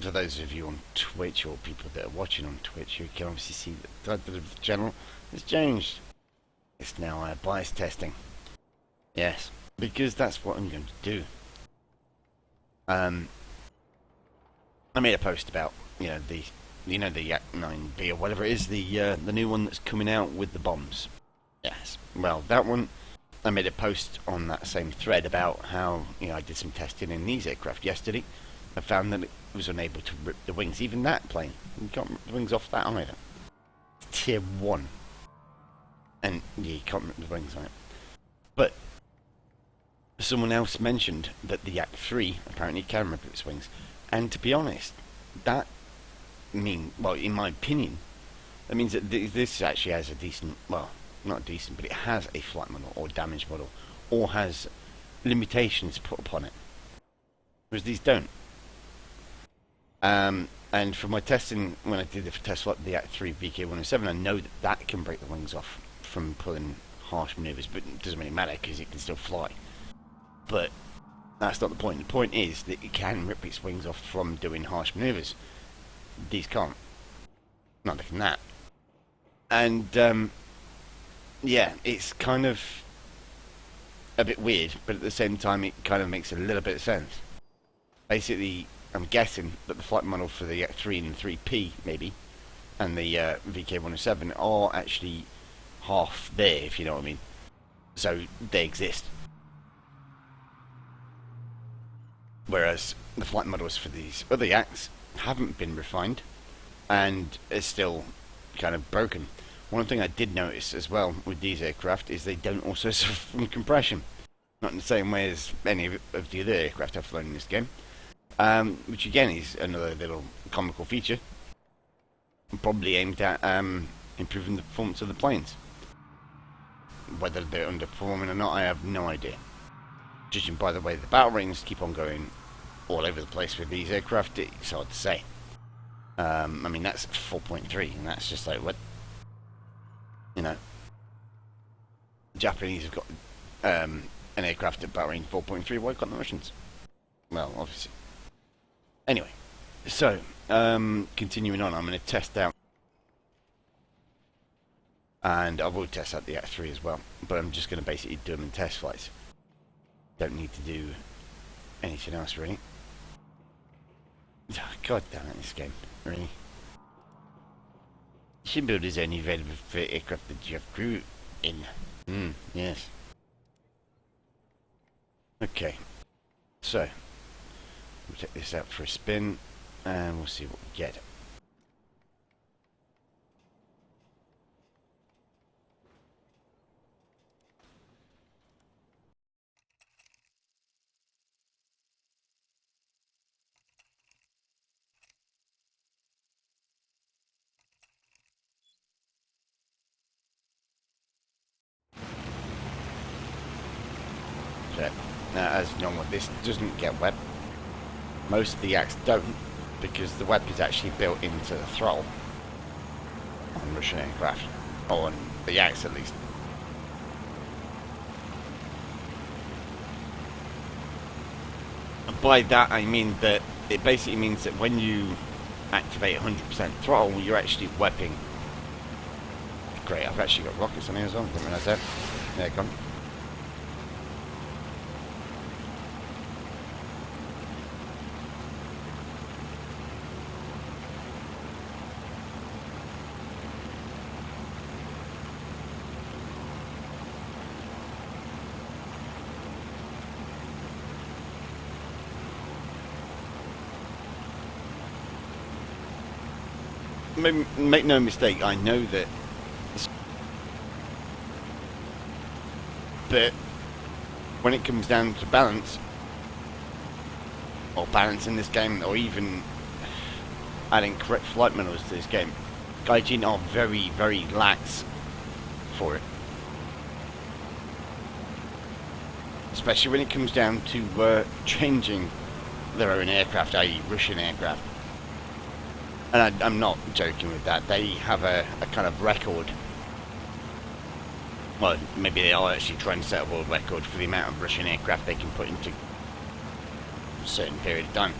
For those of you on Twitch or people that are watching on Twitch, you can obviously see that the channel has changed. It's now bias testing. Yes, because that's what I'm going to do. I made a post about the Yak 9B or whatever it is, the new one that's coming out with the bombs. Yes, well, that one. I made a post on that same thread about how I did some testing in these aircraft yesterday. I found that it was unable to rip the wings. Even that plane, you can't rip the wings off that either. It's tier 1, and yeah, you can't rip the wings on it. But someone else mentioned that the Yak 3 apparently can rip its wings, and to be honest, that well, in my opinion, that means that this actually has a decent, well, not decent, but it has a flight model or damaged model, or has limitations put upon it, whereas these don't. And for my testing, when I did the test flight of the Yak 3 VK107, I know that can break the wings off from pulling harsh maneuvers, but it doesn't really matter because it can still fly. But that's not the point. The point is that it can rip its wings off from doing harsh maneuvers. These can't. Not looking that. And yeah, it's kind of a bit weird, but at the same time it kind of makes a little bit of sense. Basically, I'm guessing that the flight model for the Yak 3 and 3P, maybe, and the VK107 are actually half there, if you know what I mean. So they exist. Whereas the flight models for these other Yaks haven't been refined and are still kind of broken. One thing I did notice as well with these aircraft is they don't also suffer from compression. Not in the same way as any of the other aircraft I've flown in this game. Which again is another little comical feature. Probably aimed at improving the performance of the planes. Whether they're underperforming or not, I have no idea. Judging by the way the battle ratings keep on going all over the place with these aircraft, it's hard to say. I mean, that's 4.3, and that's just like, what? The Japanese have got an aircraft at battle rating 4.3, why can't the Russians? Well, obviously. Anyway, so, continuing on, I'm going to test out, and I will test out the Yak 3 as well, but I'm just going to basically do them in test flights. Don't need to do anything else, really. Oh, God damn it, this game, really. Shipbuild is only available for aircraft that you have crew in. Yes. Okay, so we'll take this out for a spin and we'll see what we get. Now, as normal, this doesn't get web. Most of the Yaks don't, because the web is actually built into the throttle on Russian aircraft, or on the Yaks at least. And by that I mean that it basically means that when you activate 100% throttle, you're actually webbing. Great, I've actually got rockets on here as well, didn't realise that. There you go. Make no mistake, I know that, but when it comes down to balance, or balance in this game, or even adding correct flight models to this game, Gaijin'ed are very, very lax for it. Especially when it comes down to changing their own aircraft, i.e. Russian aircraft. And I'm not joking with that. They have a kind of record. Well, maybe they are actually trying to set a world record for the amount of Russian aircraft they can put into a certain period of time.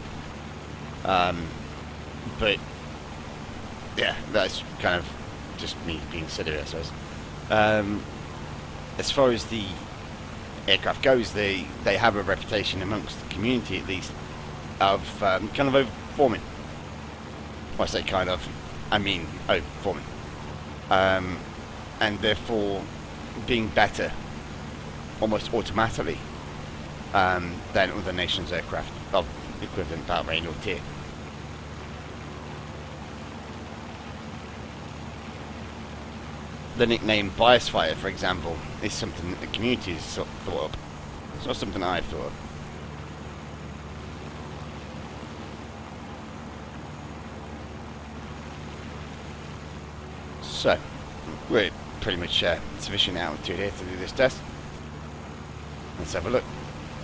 But yeah, that's kind of just me being silly, I suppose. As far as the aircraft goes, they have a reputation amongst the community, at least, of kind of overperforming. When I say kind of, I mean overperforming. And therefore being better almost automatically than other nations' aircraft of equivalent power range or tier. The nickname Bias Fire, for example, is something that the community has thought up. It's not something I've thought of. So, we're pretty much sufficient altitude here to do this test. Let's have a look.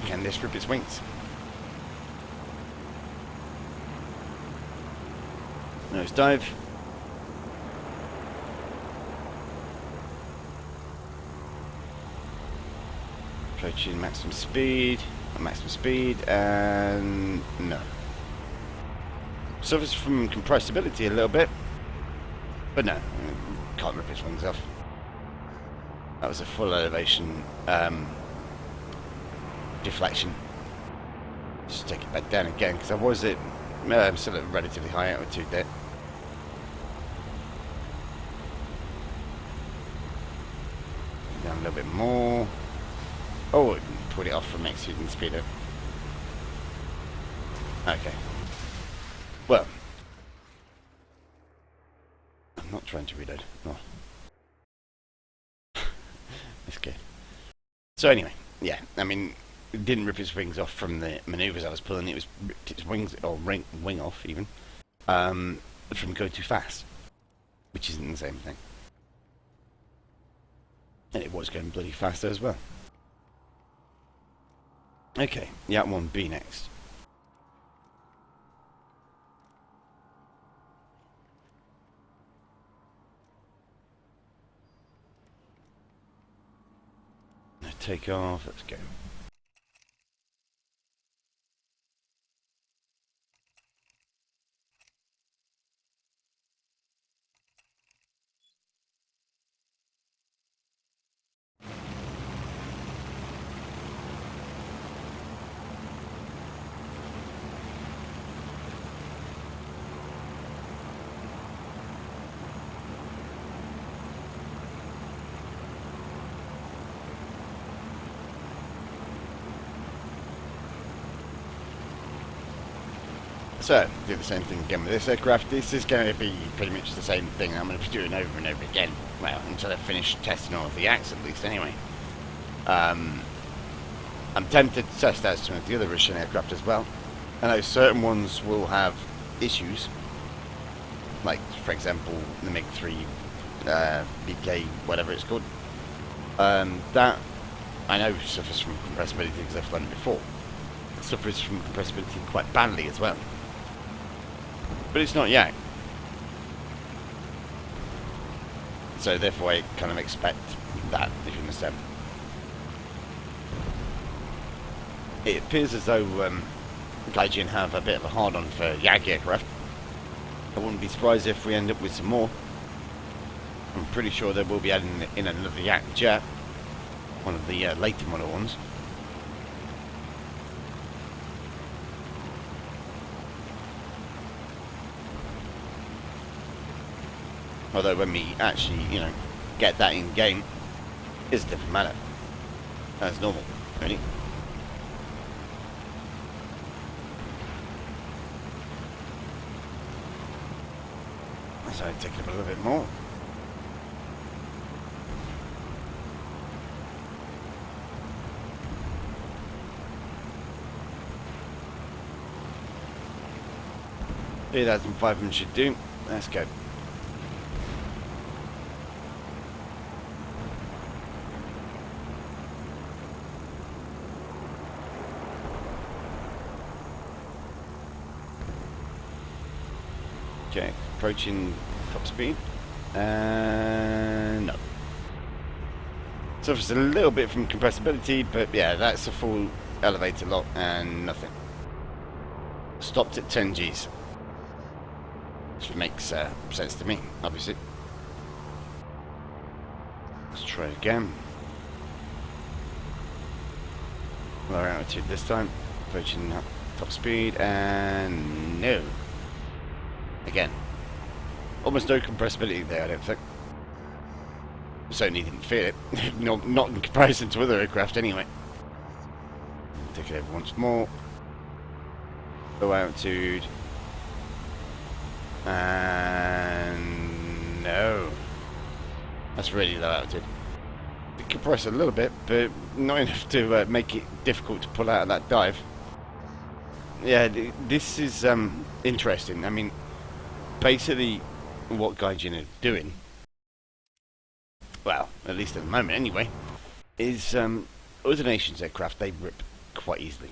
Can this rip its wings? Nose dive. Approaching maximum speed, and no. Suffers from compressibility a little bit, but no, can't rip its wings off. That was a full elevation deflection. Just take it back down again, because I was I'm still at a relatively high altitude there. Down a little bit more. Oh, it put it off from exceeding speed up. Okay. Well, I'm not trying to reload. Oh. That's good. So anyway, yeah, I mean, it didn't rip its wings off from the manoeuvres I was pulling. It was ripped its wings, or wing off even, from going too fast, which isn't the same thing. And it was going bloody faster as well. Okay, Yak 1B next. Now take off, let's go. So, do the same thing again with this aircraft. This is going to be pretty much the same thing I'm going to be doing over and over again. Well, until I finish testing all of the Yaks, at least, anyway. I'm tempted to test out some of the other Russian aircraft as well. I know certain ones will have issues. Like, for example, the Mk III BK, whatever it's called. That, I know, suffers from compressibility because I've flown it before. It suffers from compressibility quite badly as well. But it's not Yak. So therefore I kind of expect that, if you understand. It appears as though Gaijin'ed have a bit of a hard-on for Yak aircraft. I wouldn't be surprised if we end up with some more. I'm pretty sure they will be adding in another Yak jet. One of the later model ones. Although when we actually, you know, get that in game, it's a different matter. That's normal, really. So take it up a little bit more. $3,500 should do. Let's go. Okay, approaching top speed. No. Suffers a little bit from compressibility, but yeah, that's a full elevator lock and nothing. Stopped at 10 Gs. Which makes sense to me, obviously. Let's try again. Lower altitude this time. Approaching top speed, and no. Again. Almost no compressibility there, I don't think. Certainly didn't feel it. Not in comparison to other aircraft, anyway. Take it over once more. Low altitude. And no. That's really low altitude. It compressed a little bit, but not enough to make it difficult to pull out of that dive. Yeah, this is interesting. I mean, basically, what Gaijin'ed are doing, well, at least at the moment anyway, is other nations' aircraft, they rip quite easily.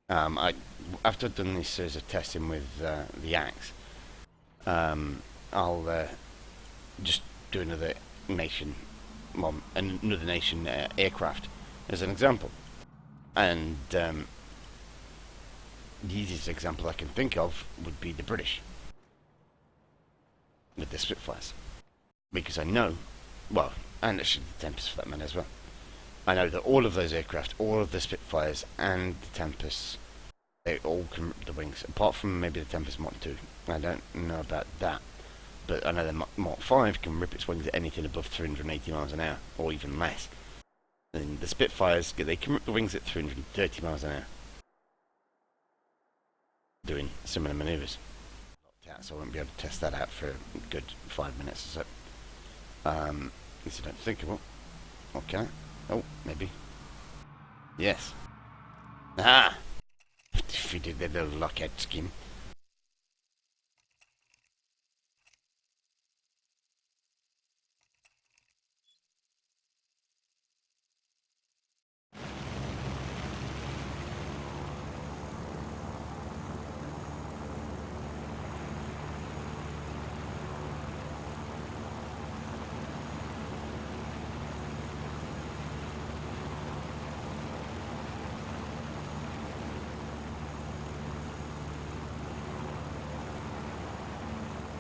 After I've done this series of testing with the Yaks, I'll just do another nation, well, another nation aircraft as an example. And the easiest example I can think of would be the British with the Spitfires, because I know, well, and actually the Tempest for that matter as well. I know that all of those aircraft, all of the Spitfires and the Tempests, they all can rip the wings, apart from maybe the Tempest Mk II. I don't know about that, but I know the Mk V can rip its wings at anything above 380 miles an hour, or even less. And the Spitfires, they can rip the wings at 330 miles an hour, doing similar manoeuvres. So I won't be able to test that out for a good 5 minutes or so. At least I don't think it will. Okay. Oh, maybe. Yes. Aha! If we did the little lockhead scheme.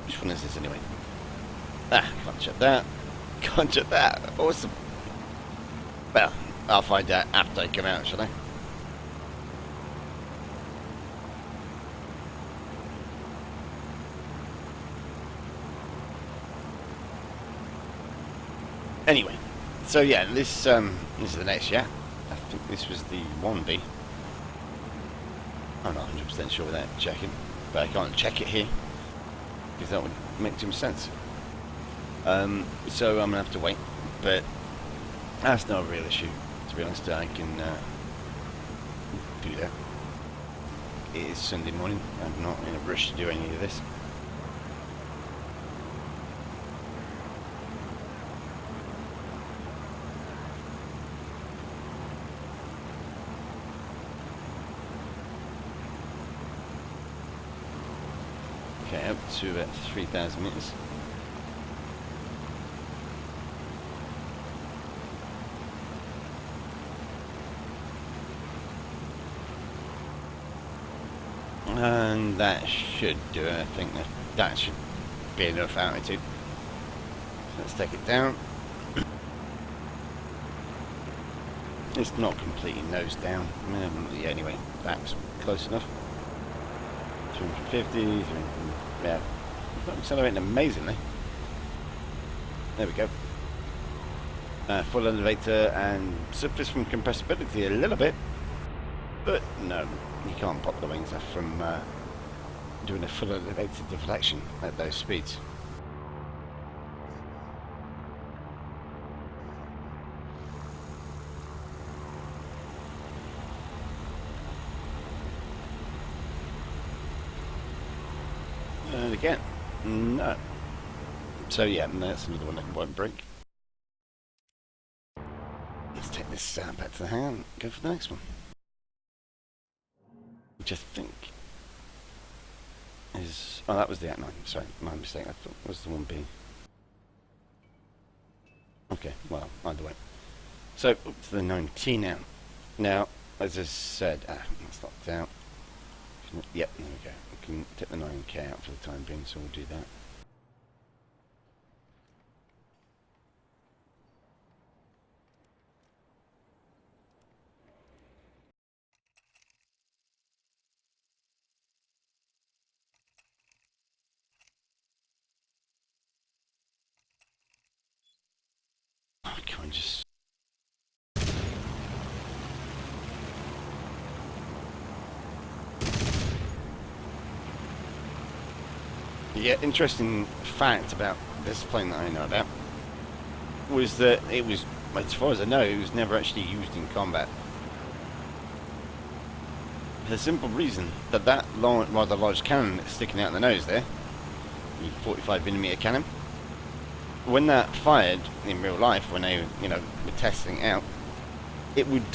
Which one is this anyway? Ah, can't check that. Can't check that. Awesome. Well, I'll find out after I come out, shall I? Anyway, so yeah, this is the next Yak. I think this was the 1B. I'm not 100% sure without checking, but I can't check it here, because that would make too much sense. So I'm going to have to wait, but that's not a real issue, to be honest. I can do that. It is Sunday morning. I'm not in a rush to do any of this. Okay, up to about 3,000 meters. And that should do it. I think that should be enough altitude. So let's take it down. It's not completely nose down. Yeah, anyway, that's close enough. 250, yeah, not accelerating amazingly. There we go. Full elevator and suffers from compressibility a little bit, but no, you can't pop the wings off from doing a full elevator deflection at those speeds. And again, no. So yeah, that's another one that won't break. Let's take this back to the hangar and go for the next one. Which I think is... Oh, that was the Mk IX. Sorry, my mistake. I thought it was the 1B. Okay, well, either way. So, up to the 19 now. Now, as I said... that's locked out. isn't it? Yep, there we go. We can take the 9K out for the time being, so we'll do that. Oh, come on, just... Yeah, interesting fact about this plane that I know about was that it was, as far as I know, it was never actually used in combat. For the simple reason that that long, rather large cannon that's sticking out the nose there, the 45mm cannon, when that fired in real life, when they, you know, were testing it out, it would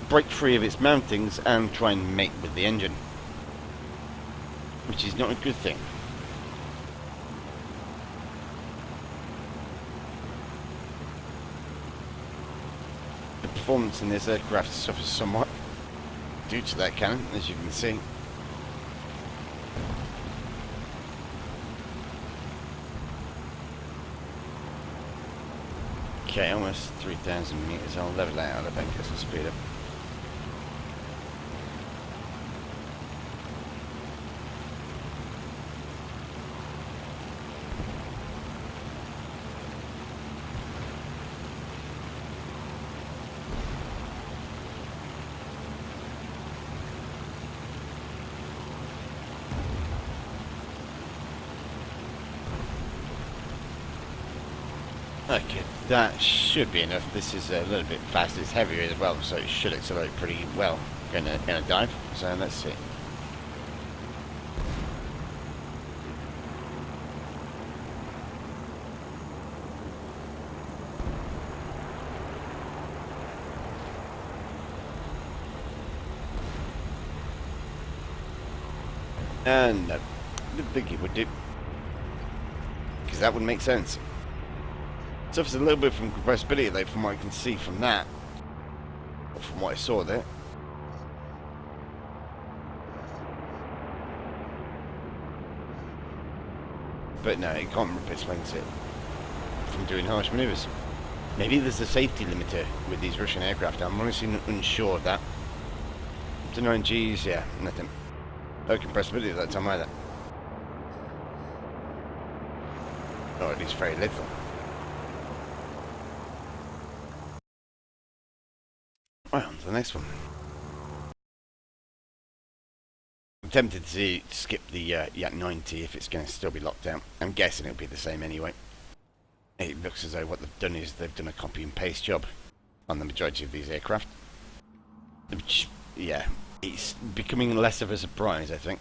break free of its mountings and try and mate with the engine, which is not a good thing. The performance in this aircraft suffers somewhat due to that cannon, as you can see. Okay, almost 3,000 meters. I'll level that out, I think, as I speed up. Okay, that should be enough. This is a little bit faster, it's heavier as well, so it should accelerate pretty well in a dive. So let's see. And no, didn't think it would do, because that would make sense. Suffers a little bit from compressibility though, from what I can see from that, or from what I saw there. But no, it can't replace it from doing harsh manoeuvres. Maybe there's a safety limiter with these Russian aircraft. I'm honestly unsure of that. Up to 9 Gs, yeah, nothing. No compressibility at that time either. Or at least very little. Right, on to the next one. I'm tempted to skip the Yak 90 if it's going to still be locked down. I'm guessing it'll be the same anyway. It looks as though what they've done is they've done a copy and paste job on the majority of these aircraft. Which, yeah, it's becoming less of a surprise, I think,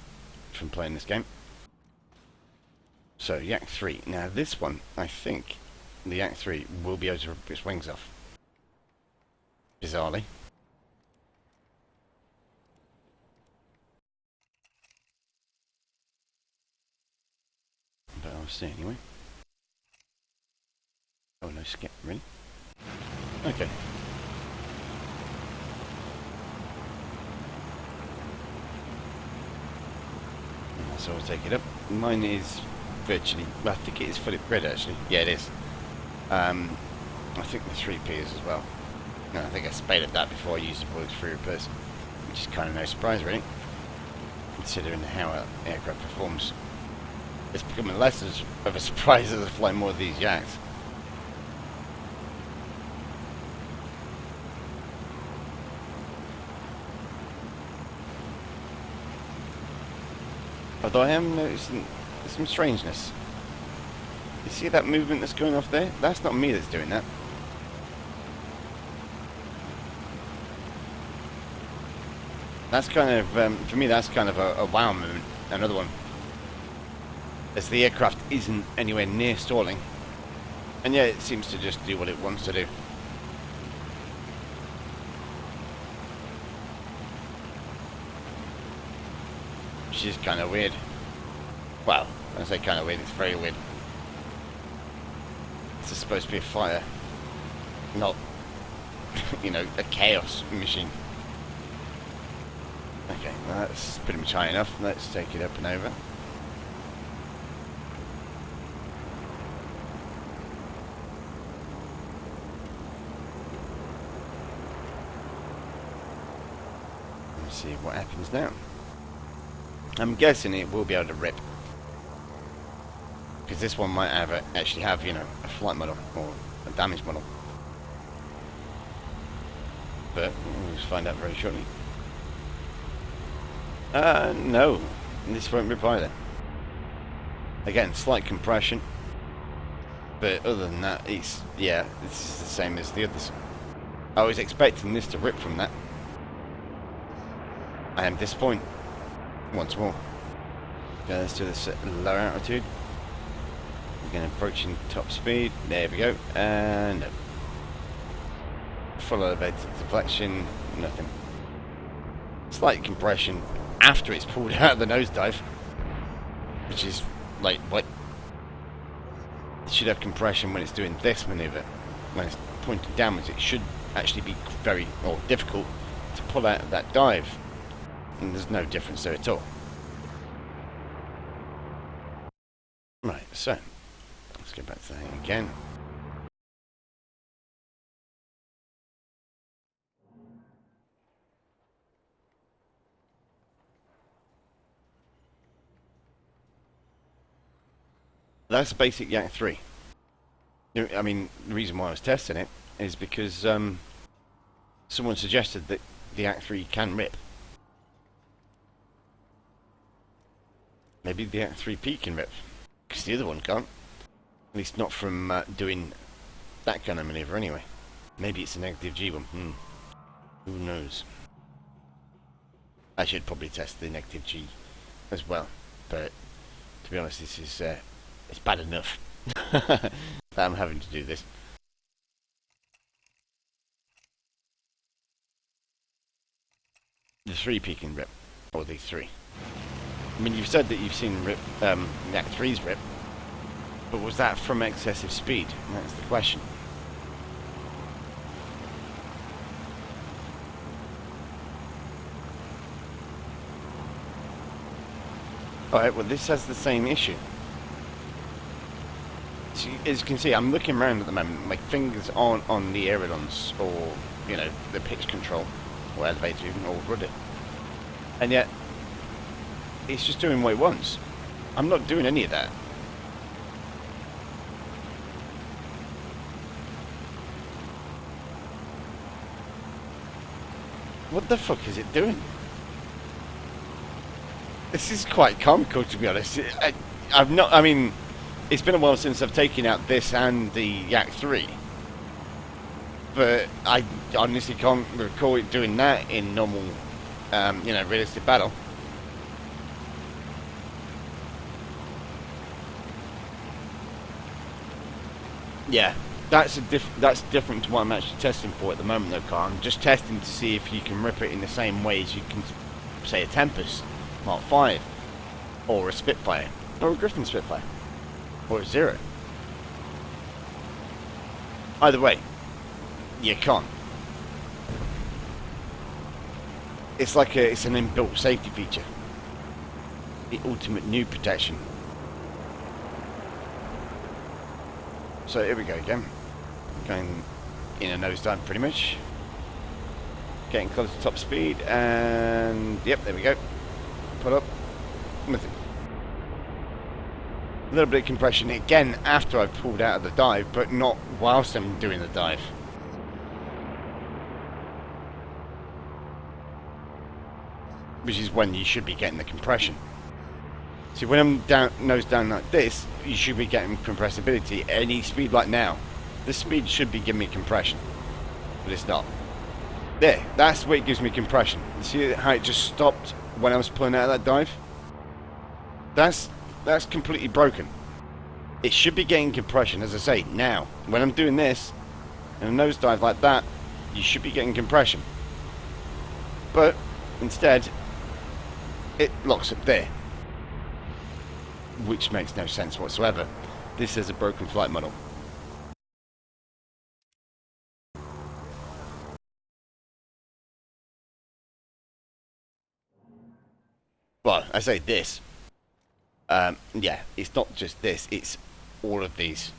from playing this game. So, Yak 3. Now, this one, I think, the Yak 3 will be able to rip its wings off. Bizarrely. But I'll see anyway. Oh, no skip, really? Okay. So I'll take it up. Mine is virtually, well, I think it is fully upgraded actually. Yeah, it is. I think the 3P is as well. No, I think I spaded that before I used the bullet free repairs, which is kind of no surprise really, considering how an aircraft performs. It's becoming less of a surprise as I fly more of these Yaks. Although I am noticing some strangeness. You see that movement that's going off there? That's not me that's doing that. That's kind of, for me, that's kind of a wow movement. Another one. As the aircraft isn't anywhere near stalling. And yeah, it seems to just do what it wants to do. Which is kind of weird. Well, I say kind of weird, it's very weird. This is supposed to be a fighter, not, you know, a chaos machine. Okay, that's pretty much high enough. Let's take it up and over. Let's see what happens now. I'm guessing it will be able to rip. Because this one might have actually have, you know, a flight model or a damage model. But we'll find out very shortly. No. This won't rip either. Again, slight compression. But other than that, it's, yeah, this is the same as the others. I was expecting this to rip from that. I am disappointed. Once more. Okay, let's do this at lower altitude. Again, approaching top speed. There we go. And no. Full elevated deflection. Nothing. Slight compression after it's pulled out of the nosedive, which is like what it should have compression when it's doing this maneuver. When it's pointing downwards, it should actually be very difficult to pull out of that dive, and there's no difference there at all. Right, so let's go back to that again. That's a basic Yak 3. I mean, the reason why I was testing it is because someone suggested that the Yak 3 can rip. Maybe the Yak 3P can rip, because the other one can't. At least not from doing that kind of maneuver anyway. Maybe it's a negative G one. Who knows? I should probably test the negative G as well, but to be honest, this is it's bad enough that I'm having to do this. The 3P can rip, or the 3. I mean, you've said that you've seen rip, Yak 3's rip, but was that from excessive speed? That's the question. Alright, well this has the same issue. So, as you can see, I'm looking around at the moment. My fingers aren't on the ailerons or, you know, the pitch control or elevator even, or rudder. And yet, it's just doing what it wants. I'm not doing any of that. What the fuck is it doing? This is quite comical, to be honest. I mean, it's been a while since I've taken out this and the Yak 3. But I honestly can't recall it doing that in normal, you know, realistic battle. Yeah, that's different to what I'm actually testing for at the moment, though, Carl. I'm just testing to see if you can rip it in the same way as you can, say, a Tempest Mk V, or a Spitfire, or a Griffin Spitfire, or a Zero. Either way, you can't. It's like it's an inbuilt safety feature. The ultimate new protection. So here we go again. Going in a nosedive pretty much. Getting close to top speed, and yep, there we go. Put up. Nothing. A little bit of compression again after I've pulled out of the dive, but not whilst I'm doing the dive. Which is when you should be getting the compression. See, when I'm nose down like this, you should be getting compressibility. Any speed like now, this speed should be giving me compression, but it's not. There, that's what gives me compression. You see how it just stopped when I was pulling out of that dive? That's completely broken. It should be getting compression, as I say, now. When I'm doing this, in a nosedive like that, you should be getting compression. But, instead, it locks up there. Which makes no sense whatsoever. This is a broken flight model. Well, I say this. Yeah, it's not just this, it's all of these.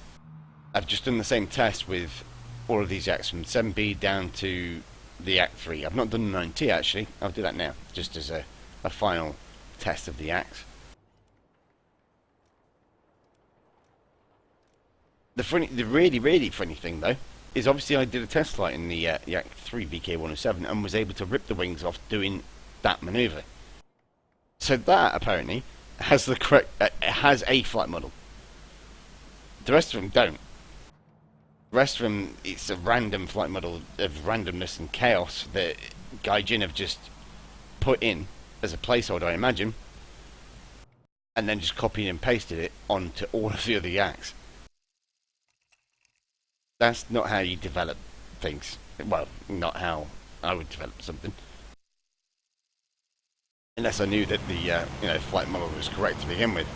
I've just done the same test with all of these yaks from 7B down to the Yak 3. I've not done the 9T actually, I'll do that now, just as a final test of the yaks. The really funny thing though, is obviously I did a test flight in the Yak 3 VK107 and was able to rip the wings off doing that manoeuvre. So that apparently has the correct, has a flight model. The rest of them don't. The rest of them, it's a random flight model of randomness and chaos that Gaijin'ed have just put in as a placeholder, I imagine, and then just copied and pasted it onto all of the other yaks. That's not how you develop things. Well, not how I would develop something. Unless I knew that the flight model was correct to begin with.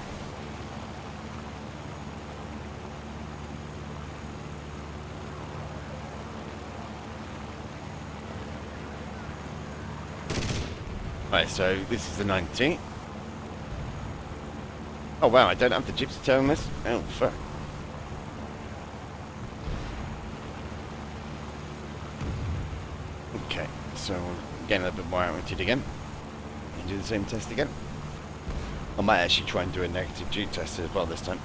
Right, so this is the 19th. Oh wow, I don't have the gypsy tail on this? Oh fuck. Okay, so we're getting a little bit more oriented again. And do the same test again. I might actually try and do a negative G test as well this time.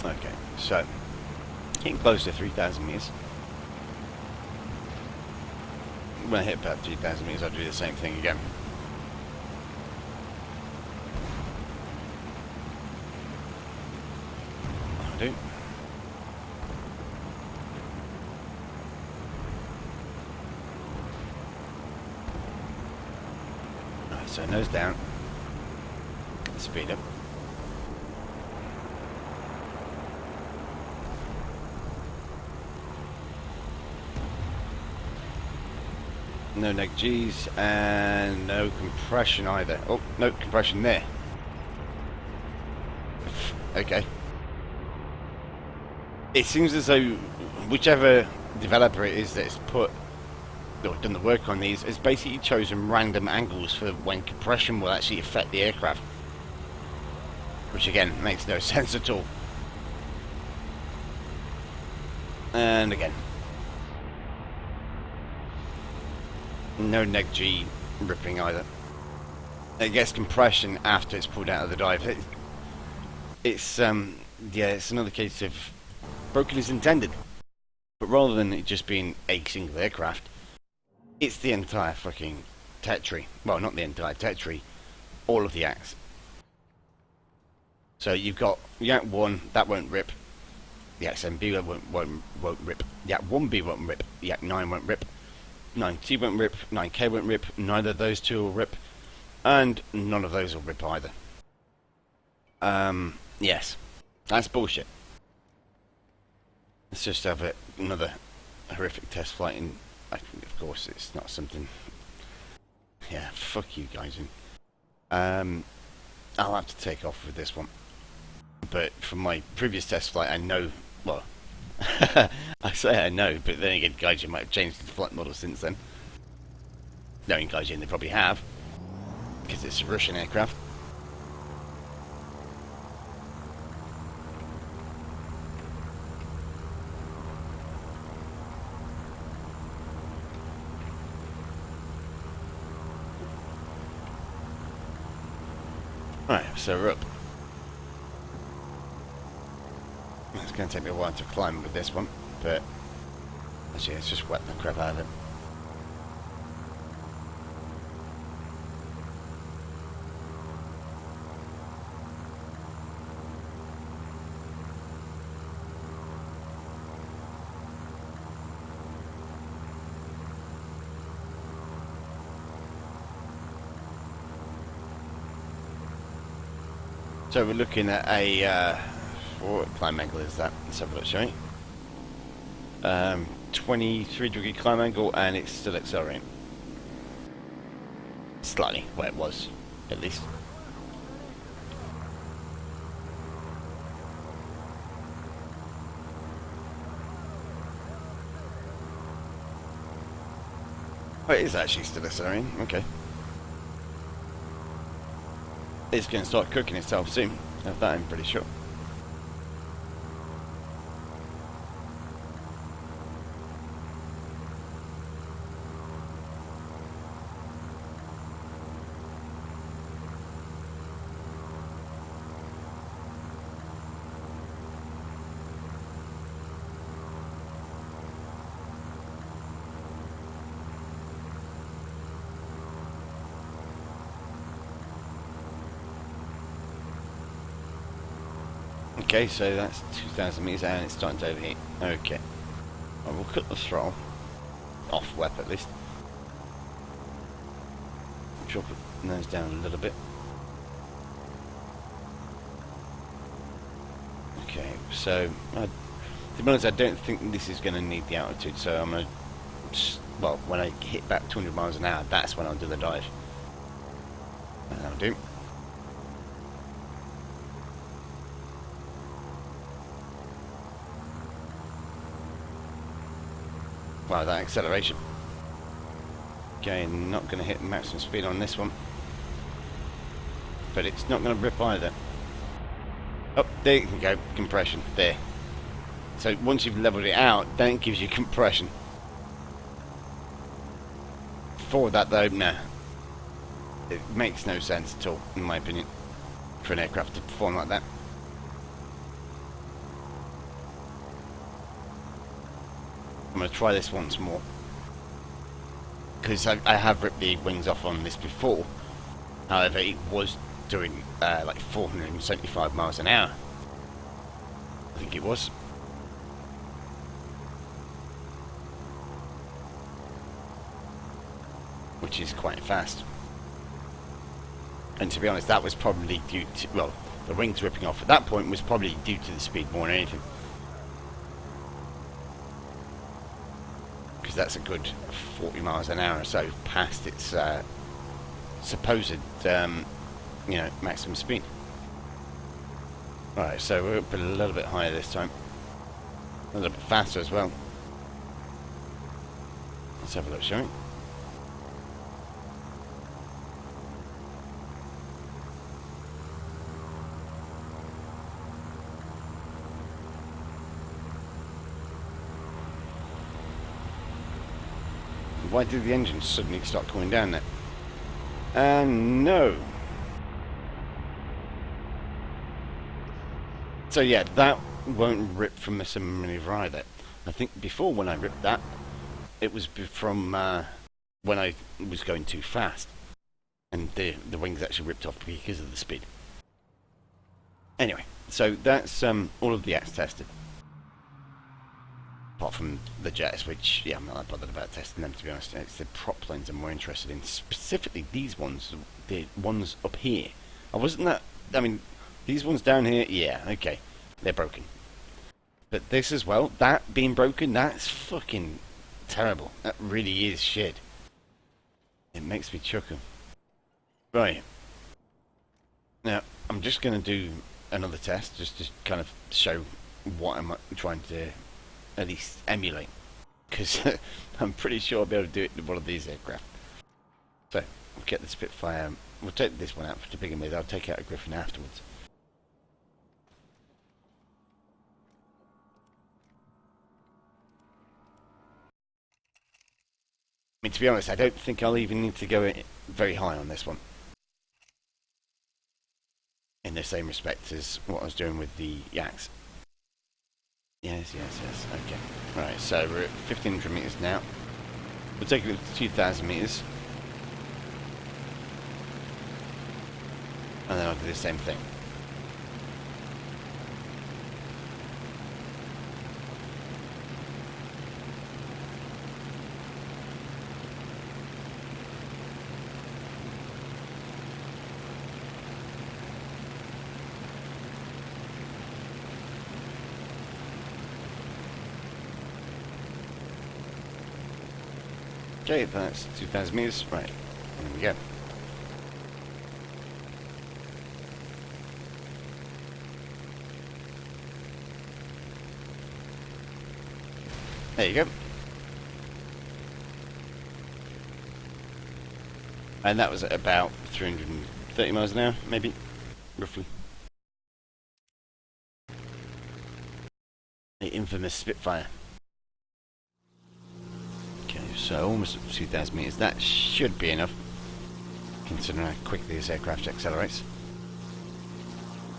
Okay, so getting close to 3,000 meters. When I hit about 3,000 meters, I'll do the same thing again. I do. Alright, so nose down. Speed up. No neg G's and no compression either. Oh, no compression there. Okay. It seems as though whichever developer it is that's put or done the work on these has basically chosen random angles for when compression will actually affect the aircraft. Which again makes no sense at all. And again. No neg G ripping either. It gets compression after it's pulled out of the dive. It's yeah, it's another case of broken as intended. But rather than it just being a single aircraft, it's the entire fucking tech tree. Well, not the entire tech tree, all of the yaks. So you've got Yak 1, that won't rip. Yak 7B won't rip. Yak 1B won't rip. Yak 9 won't rip. 9T won't rip, 9K won't rip, neither of those two will rip, and none of those will rip either. Yes, that's bullshit. Let's just have another horrific test flight, and of course it's not something... Yeah, fuck you guys. I'll have to take off with this one. But from my previous test flight, I know... Well... I say I know, but then again, Gaijin'ed might have changed the flight model since then. Knowing Gaijin'ed, they probably have, because it's a Russian aircraft. Right, so we're up. It's going to take me a while to climb with this one, but actually it's just wet the crap out of it. So we're looking at a What climb angle is that? Let's have a look, shall we? 23-degree climb angle, and it's still accelerating. Slightly, where it was, at least. Oh, it is actually still accelerating, okay. It's going to start cooking itself soon, of that I'm pretty sure. Okay, so that's 2,000 meters and it's starting to overheat. Okay. Well, we'll cut the throttle. Off wep at least. Drop the nose down a little bit. Okay, so to be honest, I don't think this is going to need the altitude, so I'm going to, well, when I hit back 200 miles an hour, that's when I'll do the dive. And that'll do. Wow, that acceleration. Okay, not going to hit maximum speed on this one. But it's not going to rip either. Oh, there you can go. Compression. There. So once you've leveled it out, then it gives you compression. For that though, nah. It makes no sense at all, in my opinion, for an aircraft to perform like that. I'm going to try this once more. Because I have ripped the wings off on this before. However, it was doing like 475 miles an hour. I think it was. Which is quite fast. And to be honest, that was probably due to, well, the wings ripping off at that point was probably due to the speed more than anything. Because that's a good 40 miles an hour or so past its supposed, you know, maximum speed. Right, so we're up a little bit higher this time. A little bit faster as well. Let's have a look, shall we? Why did the engine suddenly start cooling down there? No. So yeah, that won't rip from the maneuver either. I think before when I ripped that, it was from when I was going too fast. And the wings actually ripped off because of the speed. Anyway, so that's all of the Yaks tested. Apart from the jets, which, yeah, I'm not that bothered about testing them, to be honest. It's the prop planes I'm more interested in. Specifically these ones, the ones up here. I wasn't that, I mean, these ones down here, yeah, okay, they're broken. But this as well, that being broken, that's fucking terrible. That really is shit. It makes me chuckle. Right. Now, I'm just going to do another test, just to kind of show what I'm trying to at least emulate, because I'm pretty sure I'll be able to do it with one of these aircraft. So, we'll get the Spitfire, we'll take this one out to begin with, I'll take out a Griffin afterwards. I mean, to be honest, I don't think I'll even need to go very high on this one. In the same respect as what I was doing with the Yaks. Yes, okay. Right, so we're at 1,500 meters now. We'll take it to 2,000 meters. And then I'll do the same thing. Okay, that's 2,000 meters. Right, here we go. There you go. And that was at about 330 miles an hour, maybe, roughly. The infamous Spitfire. Okay, so almost 2,000 meters. That should be enough, considering how quickly this aircraft accelerates.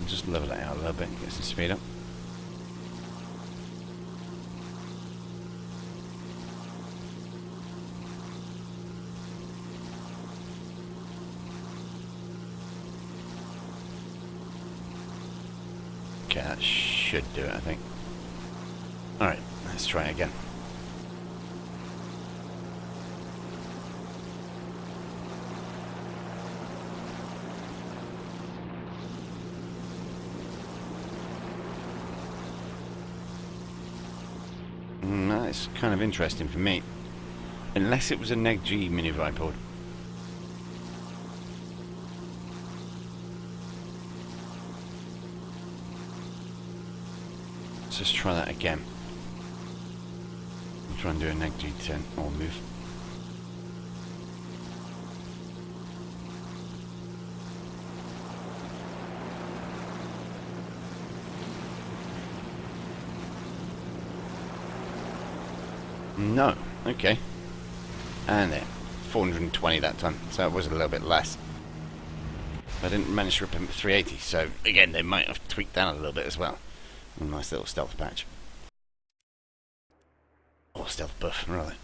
I'll just level it out a little bit and get some speed up. Okay, that should do it, I think. Alright, let's try it again. That's kind of interesting for me. Unless it was a neg G manoeuvre I pulled. Let's just try that again. I'll try and do a neg G10 or move. No, okay. And there, 420 that time, so it was a little bit less. I didn't manage to rip him at 380, so again, they might have tweaked down a little bit as well. A nice little stealth patch. Or stealth buff, rather.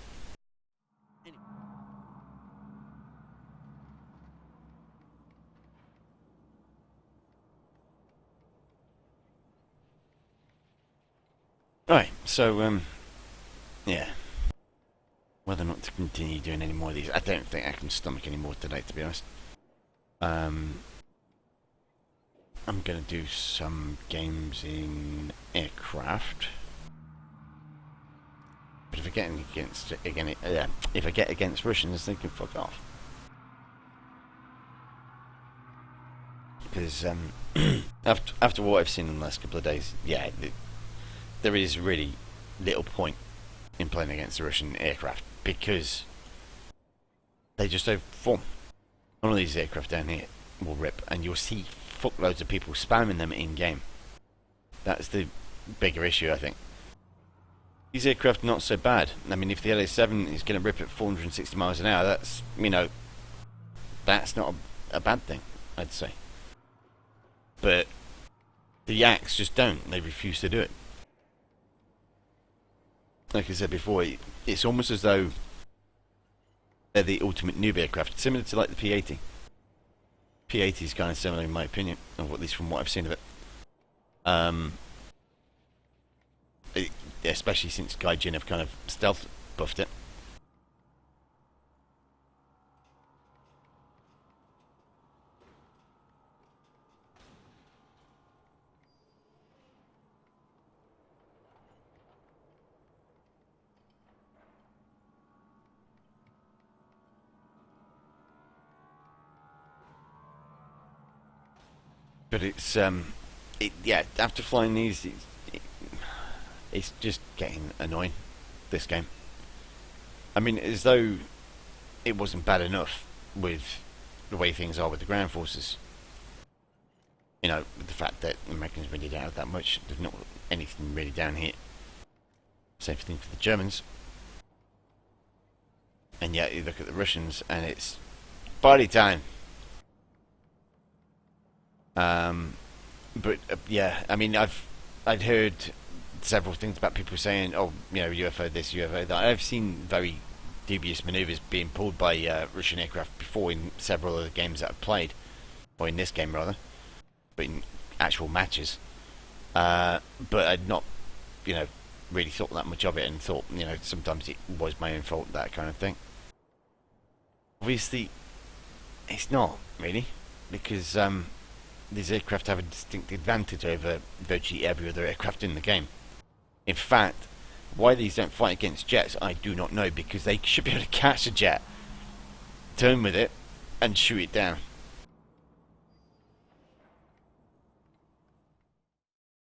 Right, so, yeah. Whether or not to continue doing any more of these, I don't think I can stomach any more today, to be honest. I'm gonna do some games in aircraft. But if I get against again, if I get against Russians, they can fuck off. Because after what I've seen in the last couple of days, yeah, there is really little point in playing against the Russian aircraft because they just overperform. One of these aircraft down here will rip, and you'll see fuckloads of people spamming them in game. That's the bigger issue, I think. These aircraft are not so bad. I mean, if the LA-7 is going to rip at 460 miles an hour, that's, you know, that's not a bad thing, I'd say. But the Yaks just don't. They refuse to do it. Like I said before, it's almost as though they're the ultimate noob aircraft, similar to like the P-80. P-80 is kind of similar in my opinion, or at least from what I've seen of it. Especially since Gaijin'ed have kind of stealth buffed it. But it's yeah, after flying these, it's just getting annoying, this game. I mean, as though it wasn't bad enough with the way things are with the ground forces. You know, with the fact that the Americans really don't have that much. There's not anything really down here. Same thing for the Germans. And yet you look at the Russians and it's party time. But yeah, I mean, I'd heard several things about people saying, oh, you know, UFO this, UFO that. I've seen very dubious maneuvers being pulled by Russian aircraft before in several of the games that I've played, or in this game rather, but in actual matches. But I'd not, you know, really thought that much of it, and thought, you know, sometimes it was my own fault, that kind of thing. Obviously, it's not really, because these aircraft have a distinct advantage over virtually every other aircraft in the game. In fact, Why these don't fight against jets, I do not know, because they should be able to catch a jet, turn with it, and shoot it down.